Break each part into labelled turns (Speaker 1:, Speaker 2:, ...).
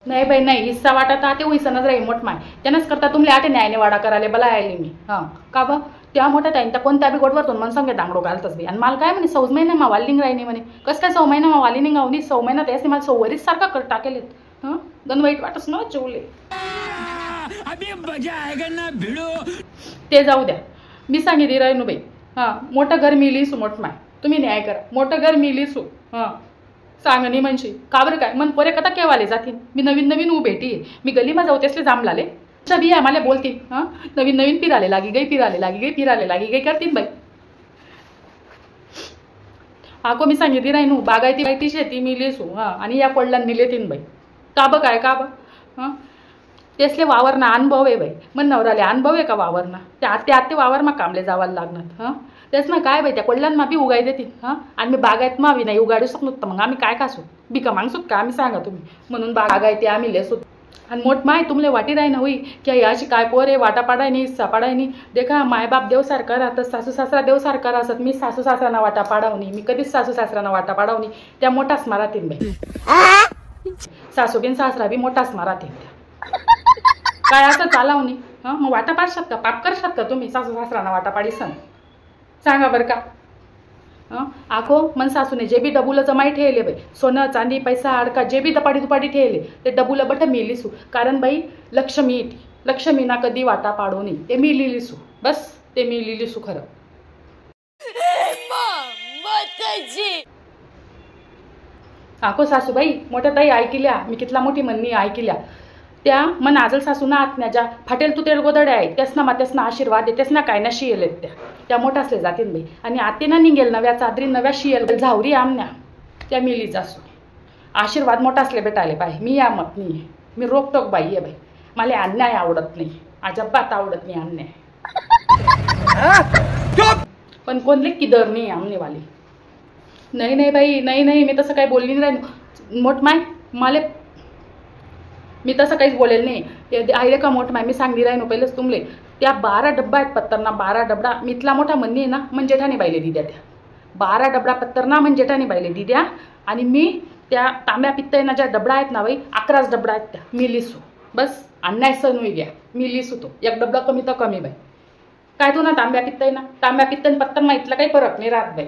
Speaker 1: नाही बाई नाही हिस्सा वाटा ते हुईसनच राही मोठ माय त्यानंच करता तुमले आटे न्यायने वाडा करायला बला आयली मी हां का बा त्या मोठ्या ताईन त्या कोणत्या बी गोडवरतून मन सांगे दांगडो घालतच बी आणि मला काय म्हणे 6 महिना मा वालिंग राहिनी म्हणे कसं काय 6 महिना मा वालिंग गावनी 6 महिना त्यासनी मला 6 वरीच सारखा कर टाकेलेत हां गण वाईट वाटच न जेवले
Speaker 2: अभी मजा आएगा ना भिडो
Speaker 1: ते जाऊ द्या मी सांगितली राहिनो बाई हां मोठं घर मी लिहिसू मोठ माय तुम्ही न्याय करा मोठं घर मी लिहिसू हां सांगणी म्हणशी का बरं काय मन पोरे कथा केवाले जातील मी नवीन नवीन भेटी मी गलीमा जाऊ तेसले जांभलाले बी आम्हाला बोलतील हां नवीन नवीन पिराले लागी गई पिराले लागी गई पिराले लागी गई करतील बाई आको मी सांगितली राहिनो बागायती बायती शेती मी लिहिसू हां आणि या कोडला निलेतीन बाई का बं काय का बं हां तेसले वावरना अनुभव आहे बाई मन नवराले अनुभव आहे का वावरना त्या आत्ते वावरमा कामले जावायला लागणार हां तेच ना काय बाई त्या कोल्ह्यांना बी उगाय देतील हां आणि मी बागायत मावी नाही उगाडू शकलो तर मग आम्ही काय कासू बिका मागसूत का आम्ही सांगा तुम्ही म्हणून बागायते आम्ही लेसूत आणि मोठ माय तुमले वाटी राही ना होई की अशी काय पोरे वाटा पाडाय नाही सापाडाय नाही देखा मायबाप देवसारखा राहतात सासू सासरा देवसारखा राहतात मी सासू सासरांना वाटा पाडावनी मी कधीच सासू सासरांना वाटा पाडावनी त्या मोठाच मारातील बाई सासू बिन सासरा बी मोठाच मारातील काय असं चालावनी हां मग वाटा पाडशात का पाप करशात का तुम्ही सासू सासरांना वाटा पाडीसन सांगा बरं का हां आखो मन सासूने जे बी डबुलं जमाई ठेवले बाई सोनं चांदी पैसा अडका जे बी दपाडी दुपाडी ठेवले ते डबुलं बट मी लिसू कारण बाई लक्ष्मी ना कधी वाटा पाडू नये ते मी लिहिलीसू बस ते मी लिहिलीसू खरं आखो सासूबाई मोठ्या ताई ऐकिल्या मी कितला मोठी म्हणणी ऐकिल्या त्या मन आजल सासूना आत्म्या ज्या फाटेल तू तेल गोदड्या आहेत त्यासना आशीर्वाद आहे त्यासना काय ना शियलेत त्या मोठा असले जातील बाई आणि आतेना निघेल नव्या चादरी नव्या शियल झावरी आमन्या त्या मिली जासू आशीर्वाद मोठा असले भेटायले बाई मी या मत नाही मी रोकटोक बाई आहे बाई मला अन्याय आवडत नाही अजिबात आवडत नाही अन्याय पण कोणले किदर नाही आमनेवाली नाही बाई नाही मी तसं काही बोलली नाही मोठ माय मला मी तसं काहीच बोलेल नाही ते आहे का मोठ माय मी सांगली राहीन पहिलेच तुमले त्या 12 डब्बा आहेत पत्तरना 12 डबडा मितला मोठा म्हणणे आहे ना म्हणजे जेठाने बायले दिद्या त्या 12 डबडा पत्तरना म्हणजे जेठाने बायले दिद्या आणि मी त्या तांब्या पित्तयना ज्या डबडा आहेत ना बाई 11 डबडा आहेत त्या मी लिसू बस अन्याय सण होई घ्या मी लिसू तो एक डबडा कमी तर कमी बाई काय तू ना तांब्या पित्तन पत्तरमा इथला काही फरक नाही राहत बाई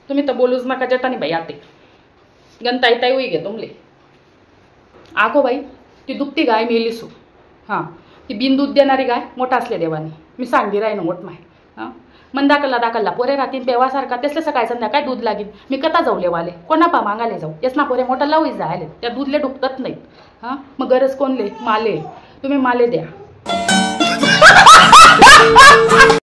Speaker 1: तुम्ही तर बोलूच नका जेठाने बाई आते गणताई होई घ्या तुमले आखो बाई ती दुपती गाय मी लिसू हां ती बिन दूध देणारी गाय मोठा असले देवानी मी सांगली राही ना मोठ माय हां मन दाखलला पोरे राहतील पेवासारखा तेसले सकाळी संध्याकाळी दूध लागेल मी कथा जाऊ लेवाले कोणा पा मागाले जाऊ तेच ना पोरे मोठा लावूच जायले त्या दूधले डुबतत नाहीत हां मग गरज कोणले माले तुम्ही माले द्या